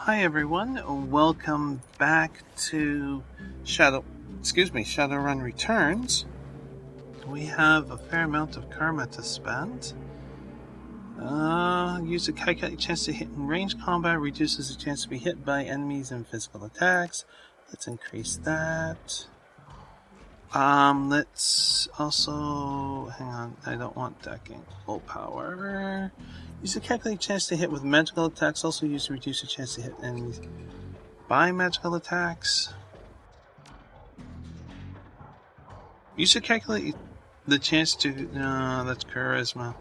Hi everyone, welcome back to Shadowrun Returns. We have a fair amount of karma to spend. Use a calculate chance to hit in range combat, reduces the chance to be hit by enemies and physical attacks. Let's increase that. Let's also, hang on, I don't want decking. Full power. Use a calculate chance to hit with magical attacks, also use to reduce the chance to hit enemies by magical attacks. Use to calculate the chance to, no, that's charisma.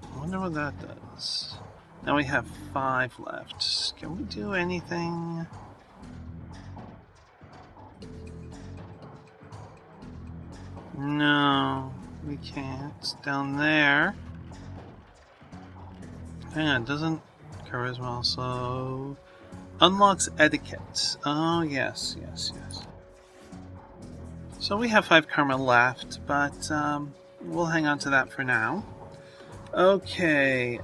I wonder what that does. Now we have 5 left. Can we do anything? No, we can't. Down there. Hang on, doesn't charisma also unlocks etiquette? Oh, yes. So we have 5 karma left, but we'll hang on to that for now. Okay,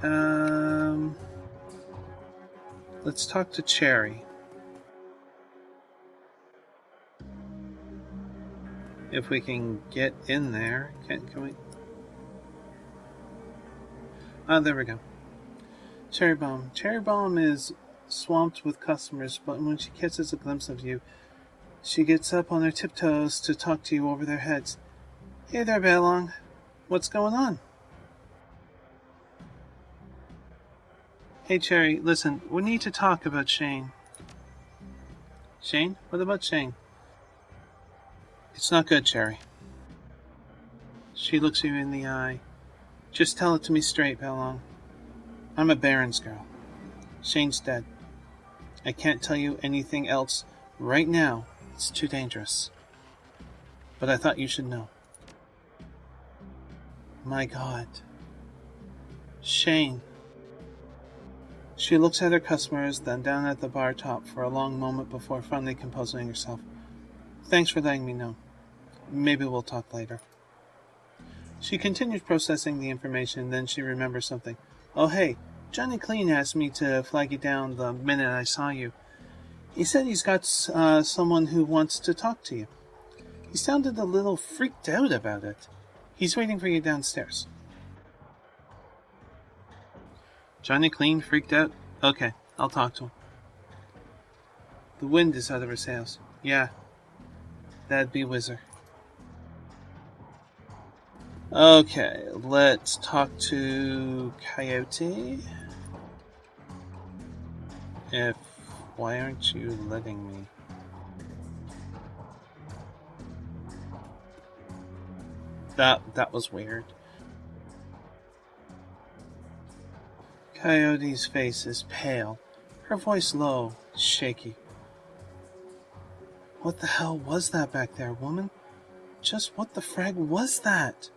let's talk to Cherry. If we can get in there. Can we? Oh, there we go. Cherry Bomb. Cherry Bomb is swamped with customers, but when she catches a glimpse of you, she gets up on her tiptoes to talk to you over their heads. Hey there, Balong. What's going on? Hey, Cherry, listen, we need to talk about Shane. Shane? What about Shane? It's not good, Cherry. She looks you in the eye. Just tell it to me straight, Balong. I'm a Baron's girl. Shane's dead. I can't tell you anything else right now. It's too dangerous. But I thought you should know. My God. Shane. She looks at her customers, then down at the bar top for a long moment before finally composing herself. Thanks for letting me know. Maybe we'll talk later. She continues processing the information, then she remembers something. Oh hey, Johnny Clean asked me to flag you down the minute I saw you. He said he's got someone who wants to talk to you. He sounded a little freaked out about it. He's waiting for you downstairs. Johnny Clean freaked out? Okay, I'll talk to him. The wind is out of her sails. Yeah, that'd be Whizzer. Okay, let's talk to Coyote. Why aren't you letting me? That was weird. Coyote's face is pale, her voice low, shaky. What the hell was that back there, woman? Just what the frag was that?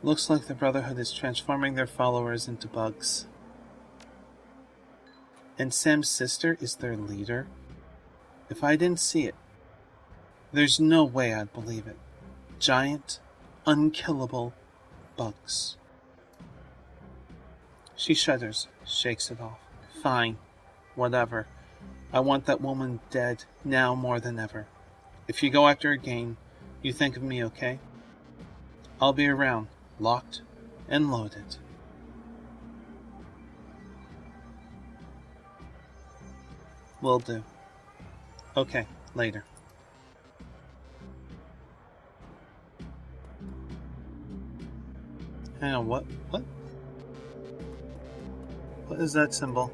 Looks like the Brotherhood is transforming their followers into bugs. And Sam's sister is their leader? If I didn't see it, there's no way I'd believe it. Giant, unkillable bugs. She shudders, shakes it off. Fine, whatever. I want that woman dead now more than ever. If you go after her again, you think of me, okay? I'll be around, locked and loaded. Will do. Okay, later. Hang on, what? What is that symbol?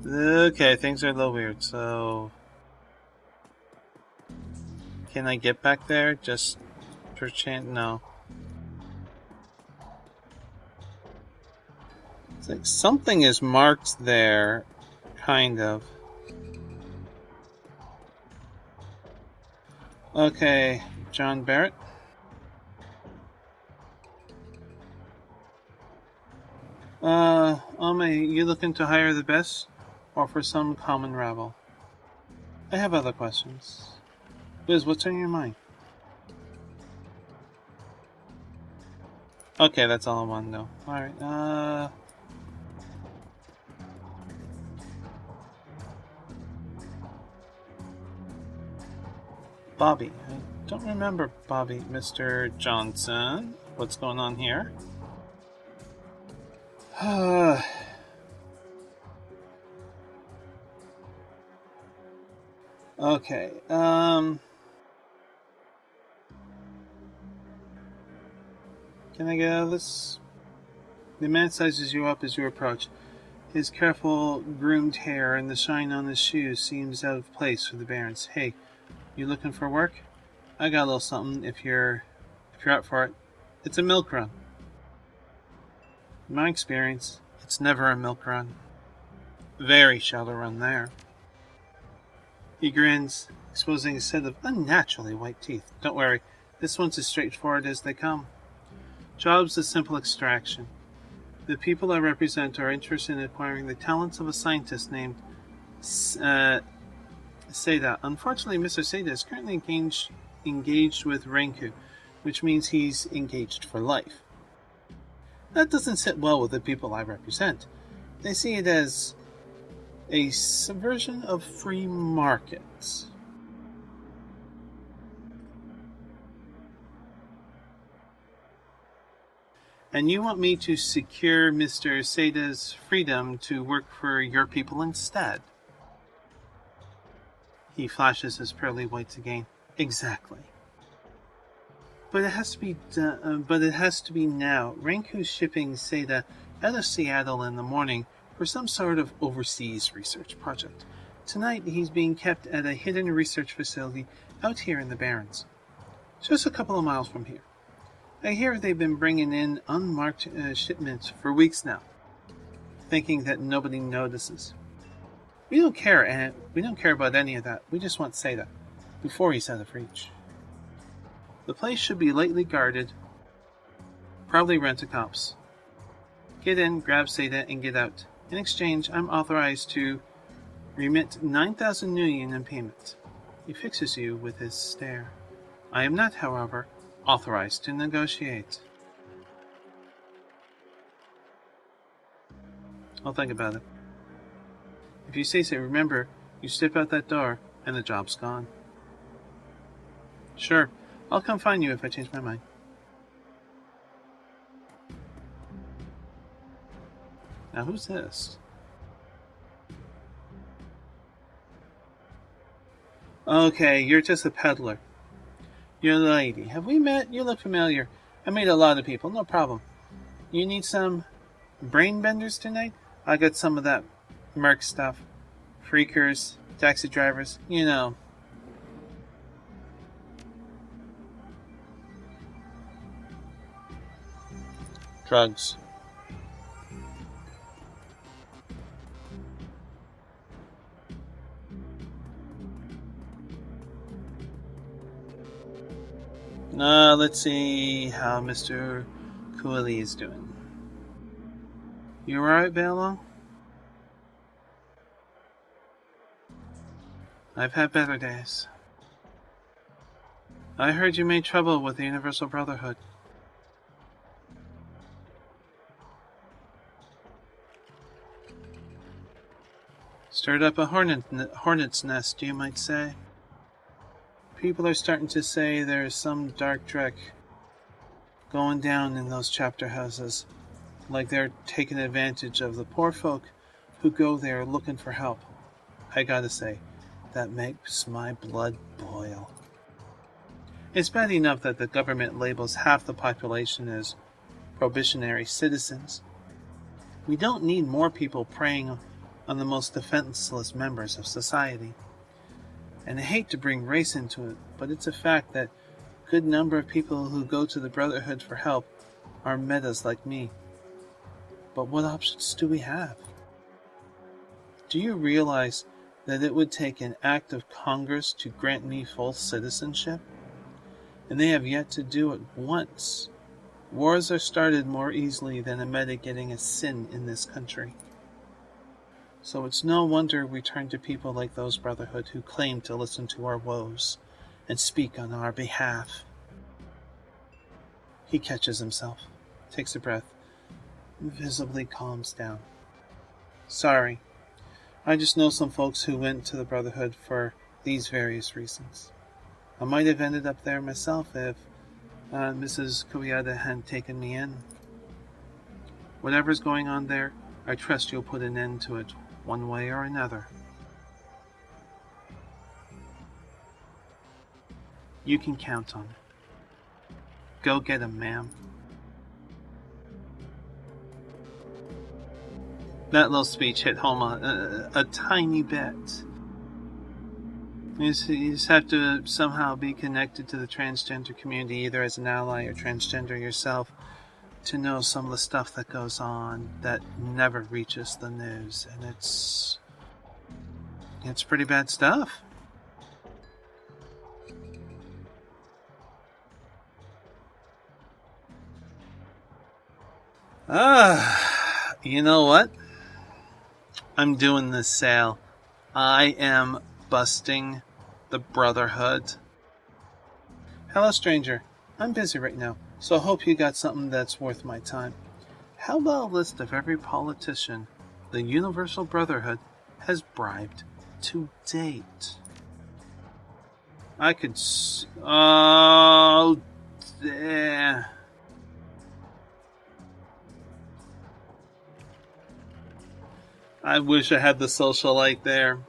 Okay, things are a little weird, so... Can I get back there? Just per chance? No. It's like something is marked there, kind of. Okay, John Barrett. You looking to hire the best, or for some common rabble? I have other questions. Liz, what's on your mind? Okay, that's all I want to know. Alright, Bobby. I don't remember Bobby. Mr. Johnson. What's going on here? Okay, can I get out of this? The man sizes you up as you approach. His careful, groomed hair and the shine on his shoes seems out of place for the Barons. Hey, you looking for work? I got a little something if you're up for it. It's a milk run. In my experience, it's never a milk run. Very shallow run there. He grins, exposing a set of unnaturally white teeth. Don't worry, this one's as straightforward as they come. Job's a simple extraction. The people I represent are interested in acquiring the talents of a scientist named Seda. Unfortunately, Mr. Seda is currently engaged with Renku, which means he's engaged for life. That doesn't sit well with the people I represent. They see it as a subversion of free markets. And you want me to secure Mr. Seda's freedom to work for your people instead? He flashes his pearly whites again. Exactly. But it has to be now. Renku's shipping Seda out of Seattle in the morning for some sort of overseas research project. Tonight he's being kept at a hidden research facility out here in the Barrens, just a couple of miles from here. I hear they've been bringing in unmarked shipments for weeks now, thinking that nobody notices. We don't care about any of that. We just want Seda before he's out of reach. The place should be lightly guarded, probably rent-a-cops. Get in, grab Seda, and get out. In exchange, I'm authorized to remit 9,000 nuyen in payment. He fixes you with his stare. I am not, however, authorized to negotiate. I'll think about it. If you say so, remember, you step out that door, and the job's gone. Sure, I'll come find you if I change my mind. Now who's this? Okay, you're just a peddler. You're the lady. Have we met? You look familiar. I meet a lot of people, no problem. You need some brain benders tonight? I got some of that merc stuff. Freakers, taxi drivers, you know. Drugs. Let's see how Mr. Cooley is doing. You alright, Bailong? I've had better days. I heard you made trouble with the Universal Brotherhood. Stirred up a hornet's nest, you might say. People are starting to say there's some dark trick going down in those chapter houses, like they're taking advantage of the poor folk who go there looking for help. I gotta say, that makes my blood boil. It's bad enough that the government labels half the population as probationary citizens. We don't need more people preying on the most defenseless members of society. And I hate to bring race into it, but it's a fact that a good number of people who go to the Brotherhood for help are metas like me. But what options do we have? Do you realize that it would take an act of Congress to grant me full citizenship? And they have yet to do it once. Wars are started more easily than a meta getting a sin in this country. So it's no wonder we turn to people like those Brotherhood who claim to listen to our woes and speak on our behalf. He catches himself, takes a breath, visibly calms down. Sorry, I just know some folks who went to the Brotherhood for these various reasons. I might have ended up there myself if Mrs. Koyada hadn't taken me in. Whatever's going on there, I trust you'll put an end to it, one way or another. You can count on it. Go get him, ma'am. That little speech hit home a tiny bit. You just have to somehow be connected to the transgender community, either as an ally or transgender yourself, to know some of the stuff that goes on that never reaches the news. And it's pretty bad stuff. You know what? I'm doing this sale. I am busting the Brotherhood. Hello, stranger. I'm busy right now, so I hope you got something that's worth my time. How about a list of every politician the Universal Brotherhood has bribed to date? I could... Oh, yeah. I wish I had the socialite there.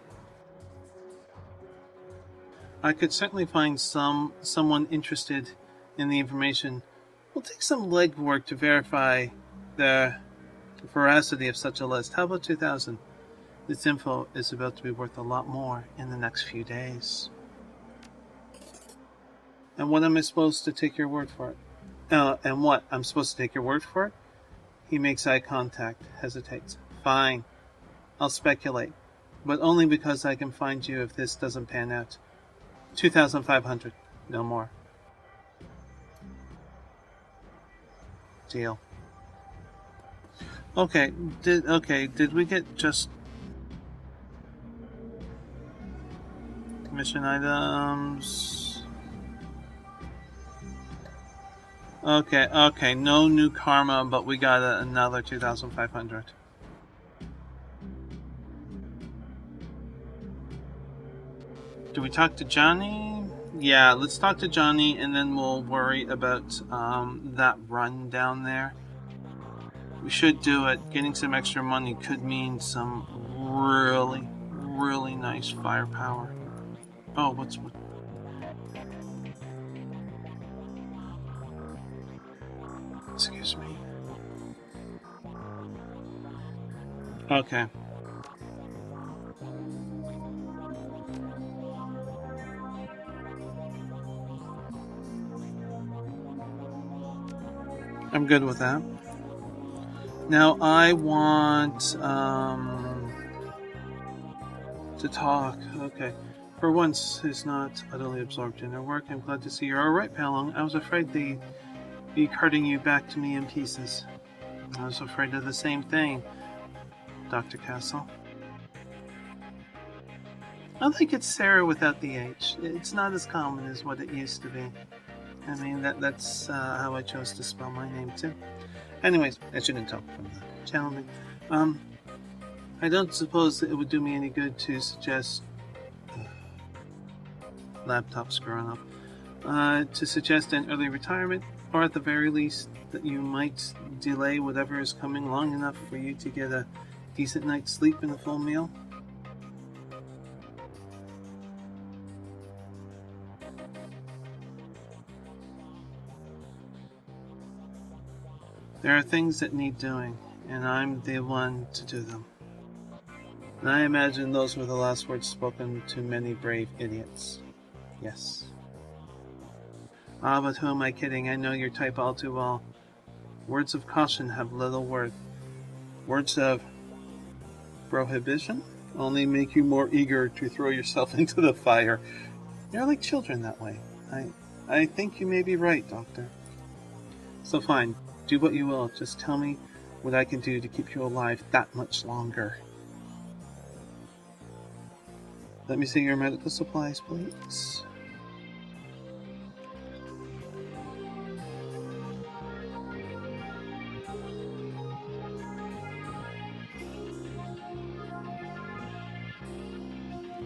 I could certainly find someone interested in the information. We'll take some legwork to verify the veracity of such a list. How about 2,000? This info is about to be worth a lot more in the next few days. And what am I supposed to take your word for it? And what? I'm supposed to take your word for it? He makes eye contact, hesitates. Fine. I'll speculate, but only because I can find you if this doesn't pan out. 2,500, no more. Deal. Okay, did we get just mission items? Okay, no new karma, but we got another 2,500. Do we talk to Johnny? Yeah, let's talk to Johnny, and then we'll worry about that run down there. We should do it. Getting some extra money could mean some really, really nice firepower. Oh, what's... Excuse me. Okay. I'm good with that. Now I want to talk. Okay. For once, who's not utterly absorbed in her work. I'm glad to see you're alright, Palong. I was afraid they'd be carting you back to me in pieces. I was afraid of the same thing, Dr. Castle. I think it's Sarah without the H. It's not as common as what it used to be. I mean, that's how I chose to spell my name, too. Anyways, I shouldn't talk from the gentleman. I don't suppose it would do me any good to suggest... laptop screwing up. To suggest an early retirement, or at the very least, that you might delay whatever is coming long enough for you to get a decent night's sleep and a full meal. There are things that need doing, and I'm the one to do them. And I imagine those were the last words spoken to many brave idiots. Yes. Ah, but who am I kidding? I know your type all too well. Words of caution have little worth. Words of prohibition only make you more eager to throw yourself into the fire. You're like children that way. I think you may be right, Doctor. So fine. Do what you will. Just tell me what I can do to keep you alive that much longer. Let me see your medical supplies, please.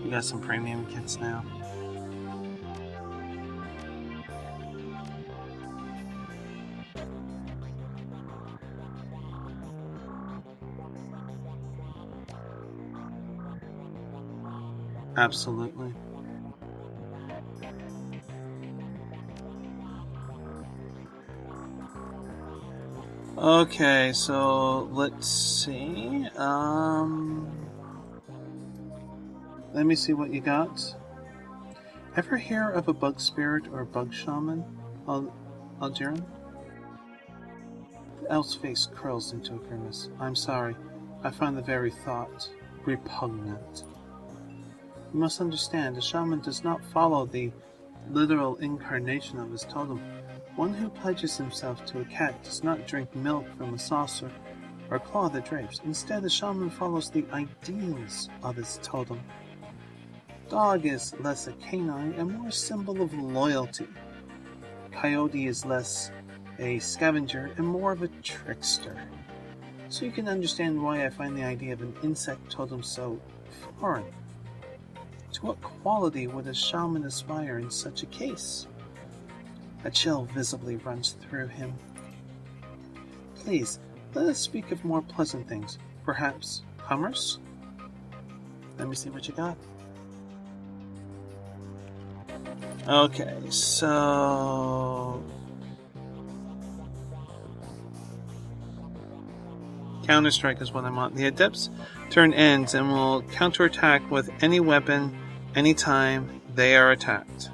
We got some premium kits now. Absolutely. Okay, so let's see. Let me see what you got. Ever hear of a bug spirit or bug shaman, Algerin? The elf's face curls into a grimace. I'm sorry. I find the very thought repugnant. You must understand, a shaman does not follow the literal incarnation of his totem. One who pledges himself to a cat does not drink milk from a saucer or claw the drapes. Instead, a shaman follows the ideals of his totem. Dog is less a canine and more a symbol of loyalty. Coyote is less a scavenger and more of a trickster. So you can understand why I find the idea of an insect totem so foreign. To what quality would a shaman aspire in such a case? A chill visibly runs through him. Please, let us speak of more pleasant things. Perhaps commerce? Let me see what you got. Okay, so... Counter-Strike is what I want. The Adept's turn ends and will counterattack with any weapon anytime they are attacked.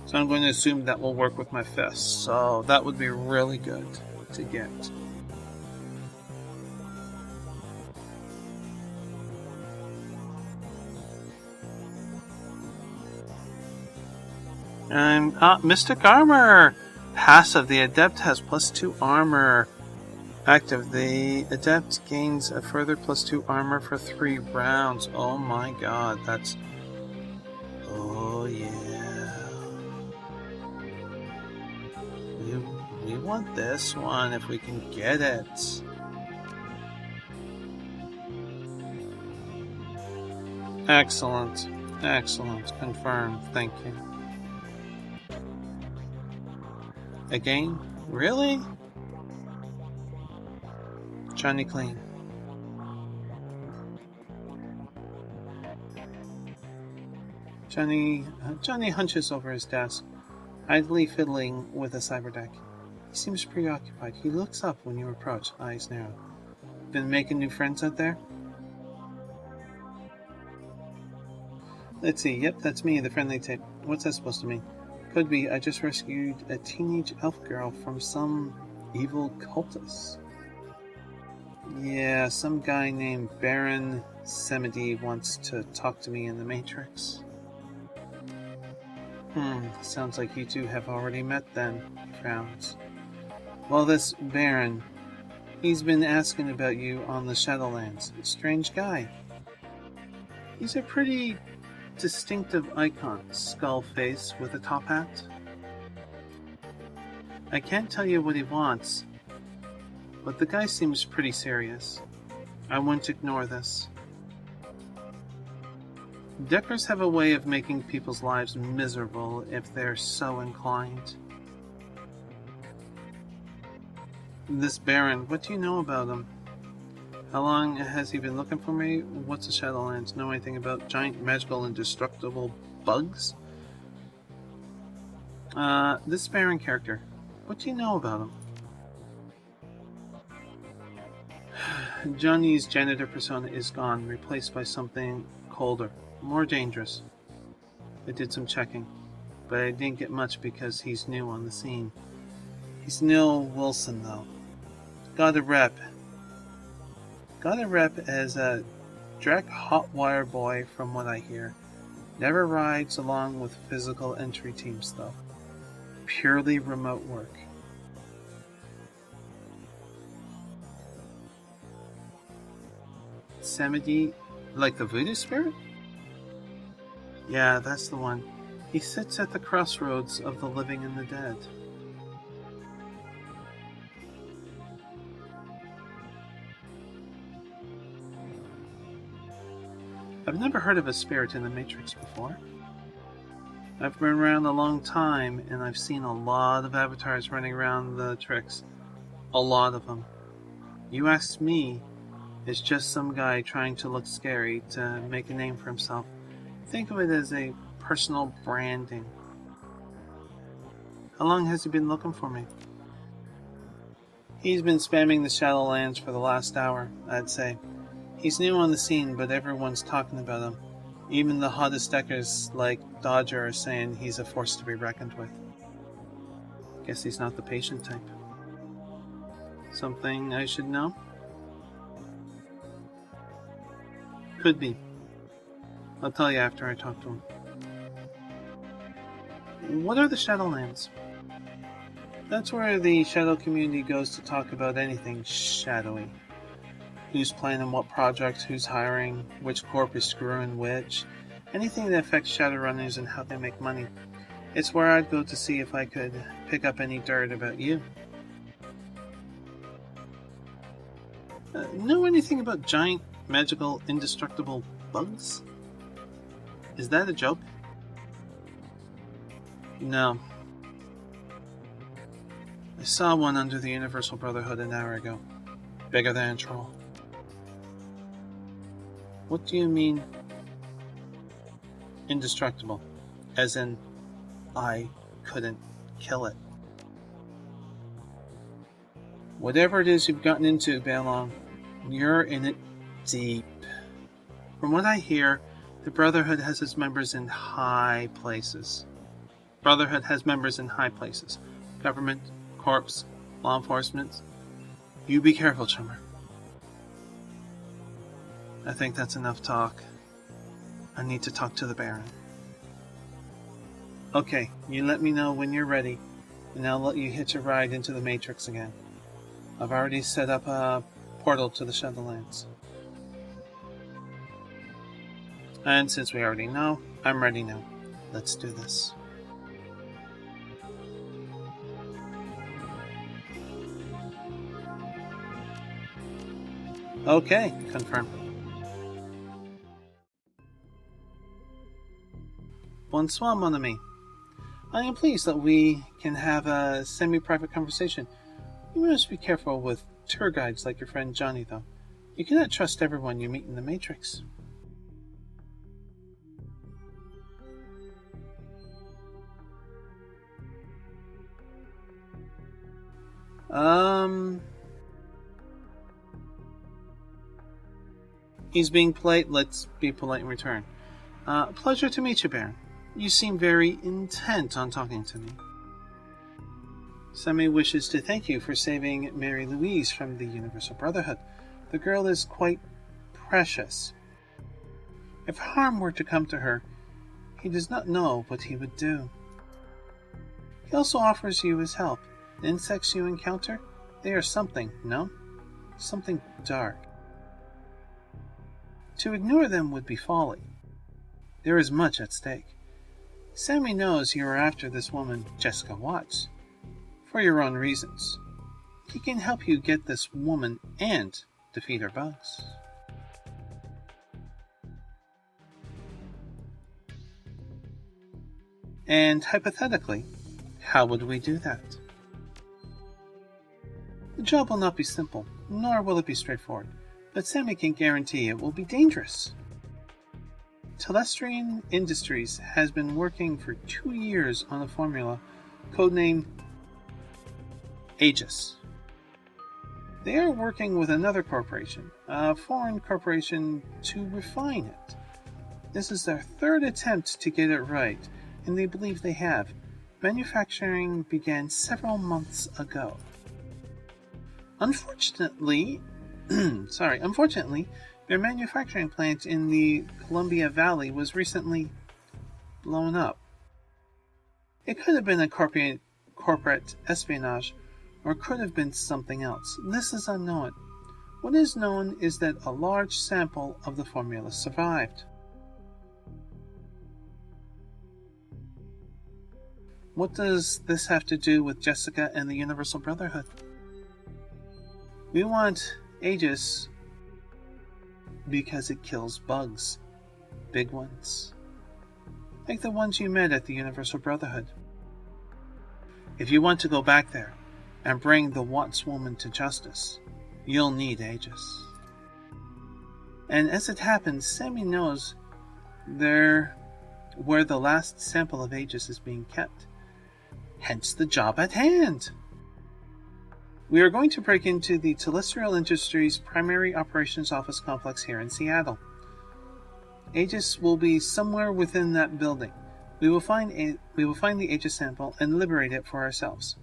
So I'm going to assume that will work with my fists. So that would be really good to get. And Mystic Armor! Passive, the Adept has +2 armor. Active, the Adept gains a further +2 armor for 3 rounds. Oh my god, that's... Oh yeah. We want this one if we can get it. Excellent. Excellent. Confirmed. Thank you. Again? Really? Johnny Clean. Johnny hunches over his desk, idly fiddling with a cyber deck. He seems preoccupied. He looks up when you approach, eyes narrowed. Been making new friends out there? Let's see. Yep, that's me, the friendly type. What's that supposed to mean? Could be I just rescued a teenage elf girl from some evil cultist. Yeah, some guy named Baron Semidi wants to talk to me in the Matrix. Sounds like you two have already met then, he frowns. Well, this Baron, he's been asking about you on the Shadowlands. Strange guy. He's a pretty distinctive icon, skull face with a top hat. I can't tell you what he wants, but the guy seems pretty serious. I wouldn't ignore this. Deckers have a way of making people's lives miserable if they're so inclined. This Baron, what do you know about him? How long has he been looking for me? What's the Shadowlands? Know anything about giant, magical, and destructible bugs? This Baron character, what do you know about him? Johnny's janitor persona is gone, replaced by something colder, more dangerous. I did some checking, but I didn't get much because he's new on the scene. He's Neil Wilson, though. Got a rep as a direct hot wire boy from what I hear. Never rides along with physical entry teams, though. Purely remote work. Samedi, like the voodoo spirit? Yeah, that's the one. He sits at the crossroads of the living and the dead. I've never heard of a spirit in the Matrix before. I've been around a long time, and I've seen a lot of avatars running around the tricks. A lot of them. You ask me, it's just some guy trying to look scary to make a name for himself. Think of it as a personal branding. How long has he been looking for me? He's been spamming the Shadowlands for the last hour, I'd say. He's new on the scene, but everyone's talking about him. Even the hottest deckers like Dodger are saying he's a force to be reckoned with. Guess he's not the patient type. Something I should know? Could be. I'll tell you after I talk to him. What are the Shadowlands? That's where the Shadow community goes to talk about anything shadowy. Who's planning what projects, who's hiring, which Corp is screwing which, anything that affects Shadowrunners and how they make money. It's where I'd go to see if I could pick up any dirt about you. Know anything about giant, magical, indestructible bugs? Is that a joke? No. I saw one under the Universal Brotherhood an hour ago. Bigger than a troll. What do you mean, indestructible? As in, I couldn't kill it. Whatever it is you've gotten into, Balon, you're in it deep. From what I hear, the Brotherhood has its members in high places. Government, corps, law enforcement. You be careful, Chummer. I think that's enough talk. I need to talk to the Baron. Okay, you let me know when you're ready, and I'll let you hitch a ride into the Matrix again. I've already set up a portal to the Shadowlands. And since we already know, I'm ready now. Let's do this. Okay, confirmed. Bonsoir, mon ami. I am pleased that we can have a semi-private conversation. You must be careful with tour guides like your friend Johnny, though. You cannot trust everyone you meet in the Matrix. He's being polite. Let's be polite in return. Pleasure to meet you, Baron. You seem very intent on talking to me. Semi wishes to thank you for saving Mary Louise from the Universal Brotherhood. The girl is quite precious. If harm were to come to her, he does not know what he would do. He also offers you his help. The insects you encounter, they are something, no? Something dark. To ignore them would be folly. There is much at stake. Sammy knows you are after this woman, Jessica Watts, for your own reasons. He can help you get this woman and defeat her bugs. And hypothetically, how would we do that? The job will not be simple, nor will it be straightforward, but Sammy can guarantee it will be dangerous. Telestrian Industries has been working for 2 years on a formula codenamed Aegis. They are working with another corporation, a foreign corporation, to refine it. This is their third attempt to get it right, and they believe they have. Manufacturing began several months ago. Unfortunately, their manufacturing plant in the Columbia Valley was recently blown up. It could have been a corporate espionage, or could have been something else. This is unknown. What is known is that a large sample of the formula survived. What does this have to do with Jessica and the Universal Brotherhood? We want Aegis because it kills bugs. Big ones. Like the ones you met at the Universal Brotherhood. If you want to go back there and bring the Watts woman to justice, you'll need Aegis. And as it happens, Sammy knows where the last sample of Aegis is being kept. Hence the job at hand. We are going to break into the Telestial Industries primary operations office complex here in Seattle. Aegis will be somewhere within that building. We will find the Aegis sample and liberate it for ourselves.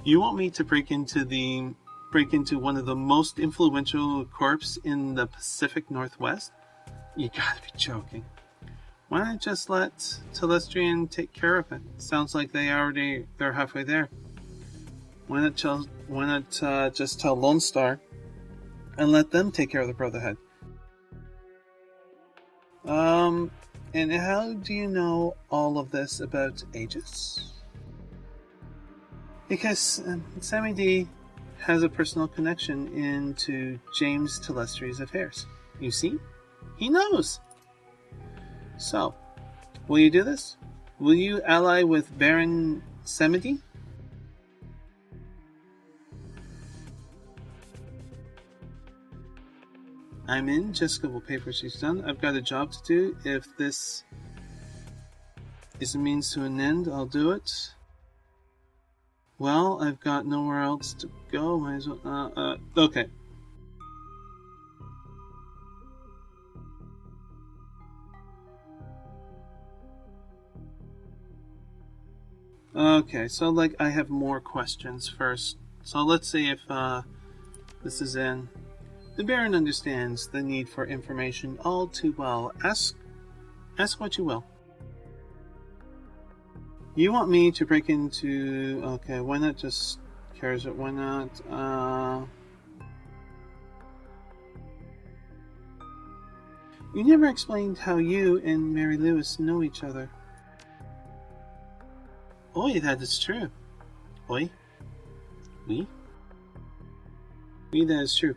You want me to break into one of the most influential corps in the Pacific Northwest? You gotta be joking. Why not just let Telestrian take care of it? Sounds like they're halfway there. Why not just tell Lone Star and let them take care of the Brotherhood? And how do you know all of this about Aegis? Because Sammy D has a personal connection into James Telestri's affairs. You see? He knows! So, will you do this? Will you ally with Baron Samedi? I'm in. Jessica will pay for what she's done. I've got a job to do. If this is a means to an end, I'll do it. Well, I've got nowhere else to go. Might as well. Okay. Okay, so I have more questions first. So let's see if this is in. The Baron understands the need for information all too well. Ask what you will. You want me to break into... Okay, why not just... Cares it? Why not... You never explained how you and Mary Lewis know each other. Oi, that is true. Oi? We? We, that is true.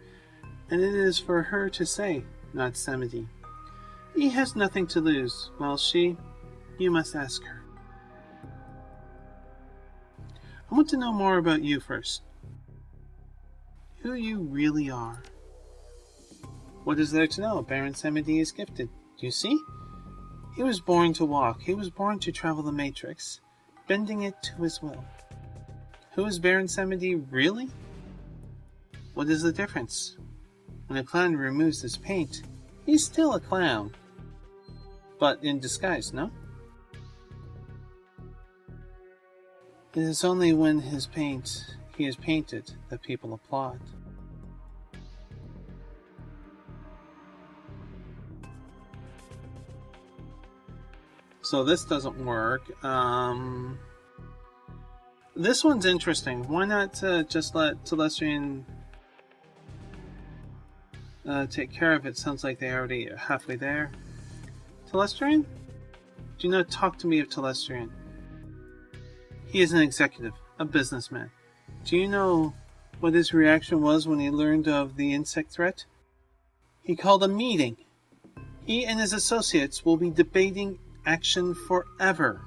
And it is for her to say, not Samedi. He has nothing to lose, while you must ask her. I want to know more about you first. Who you really are. What is there to know? Baron Samedi is gifted. Do you see? He was born to walk. He was born to travel the Matrix, bending it to his will. Who is Baron Samedi really? What is the difference? When a clown removes his paint, he's still a clown. But in disguise, no? It is only when he is painted that people applaud. So this doesn't work. This one's interesting. Why not just let Telestrian take care of it? Sounds like they already are halfway there. Telestrian? Do not talk to me of Telestrian. He is an executive, a businessman. Do you know what his reaction was when he learned of the insect threat? He called a meeting. He and his associates will be debating action forever.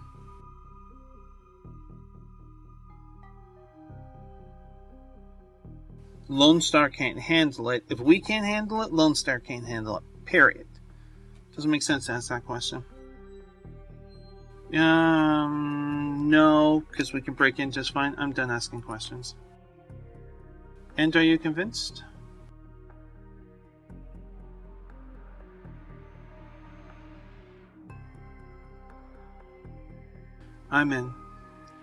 Lone Star can't handle it. If we can't handle it, Lone Star can't handle it. Period. Doesn't make sense to ask that question. No, because we can break in just fine. I'm done asking questions. And are you convinced? I'm in.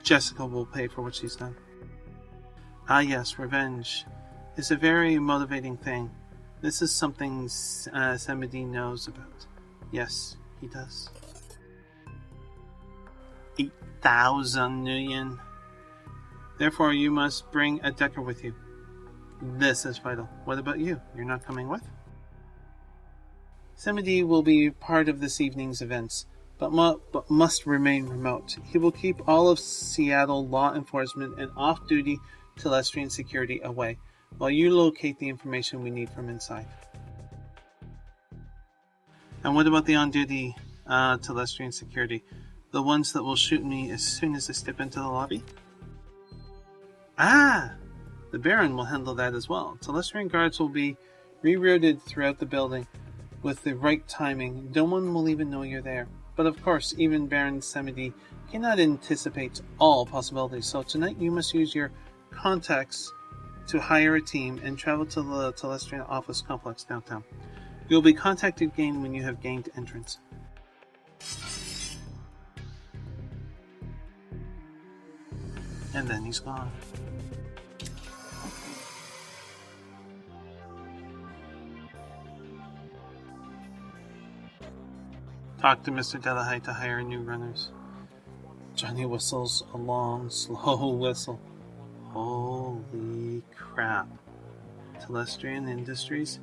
Jessica will pay for what she's done. Ah yes, revenge is a very motivating thing. This is something Samedi knows about. Yes, he does. 8,000 million. Therefore, you must bring a Decker with you. This is vital. What about you? You're not coming with? Samedi will be part of this evening's events, but must remain remote. He will keep all of Seattle law enforcement and off-duty Telestrian security away. while you locate the information we need from inside. And what about the on-duty Telestrian security? The ones that will shoot me as soon as I step into the lobby? Ah! The Baron will handle that as well. Telestrian guards will be rerouted throughout the building with the right timing. No one will even know you're there. But of course, even Baron Samedi cannot anticipate all possibilities, so tonight you must use your contacts to hire a team and travel to the Telestrian office complex downtown. You will be contacted again when you have gained entrance. And then he's gone. Talk to Mr. Delahaye to hire new runners. Johnny whistles a long, slow whistle. Holy crap. Telestrian Industries?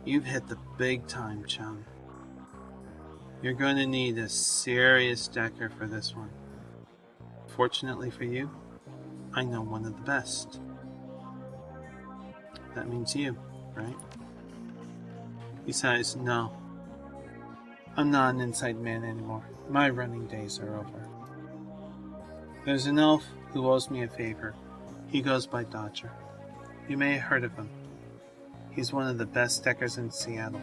You've hit the big time, chum. You're going to need a serious decker for this one. Fortunately for you, I know one of the best. That means you, right? Besides, no. I'm not an inside man anymore. My running days are over. There's an elf who owes me a favor. He goes by Dodger. You may have heard of him. He's one of the best deckers in Seattle.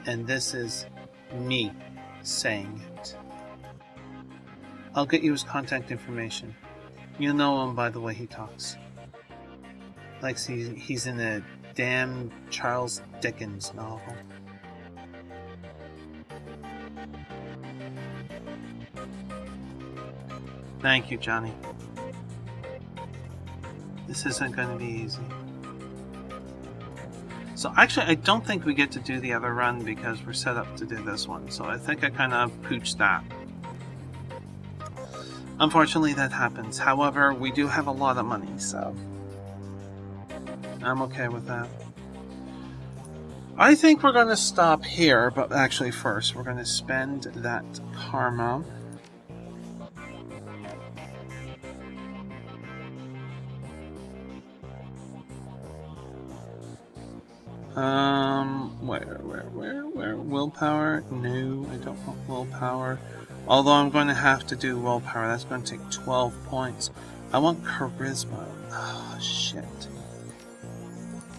And this is me saying it. I'll get you his contact information. You'll know him by the way he talks. Like he's in a damn Charles Dickens novel. Thank you, Johnny. This isn't going to be easy. So actually, I don't think we get to do the other run because we're set up to do this one. So I think I kind of pooched that. Unfortunately, that happens. However, we do have a lot of money, so I'm okay with that. I think we're going to stop here, but actually first, we're going to spend that karma. Where? Willpower? No, I don't want willpower. Although I'm going to have to do willpower. That's going to take 12 points. I want charisma. Oh, shit.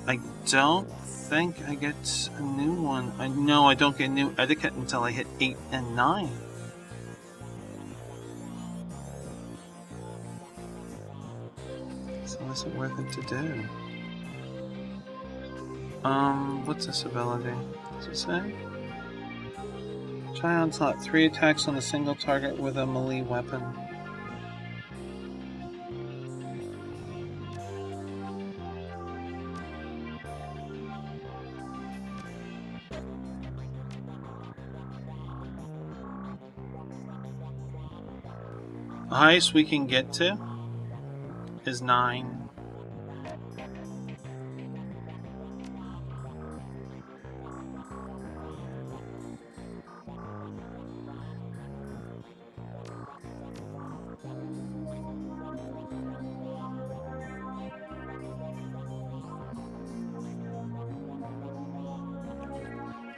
I don't think I get a new one. I don't get a new etiquette until I hit 8 and 9. So is it worth it to do? What's this ability? Does it say? Try onslaught. 3 attacks on a single target with a melee weapon. The highest we can get to is 9.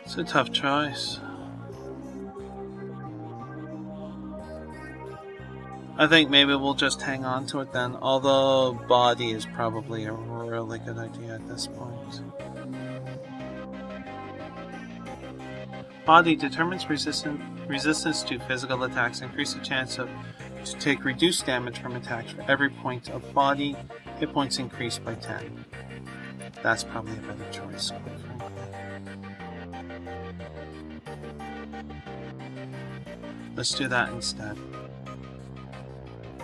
It's a tough choice. I think maybe we'll just hang on to it then, although body is probably a really good idea at this point. Body determines resistance to physical attacks, increase the chance to take reduced damage from attacks for every point of body. Hit points increased by 10. That's probably a better choice, quite frankly. Let's do that instead.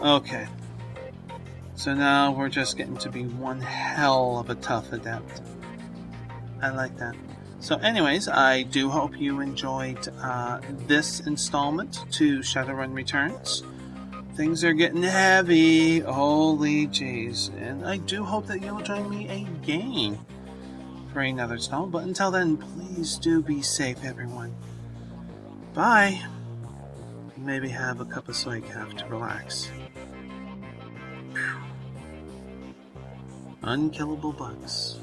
Okay. So now we're just getting to be one hell of a tough adept. I like that. So anyways, I do hope you enjoyed this installment to Shadowrun Returns. Things are getting heavy. Holy jeez. And I do hope that you'll join me again for another installment. But until then, please do be safe, everyone. Bye. Maybe have a cup of soy calf to relax. Phew. Unkillable bugs.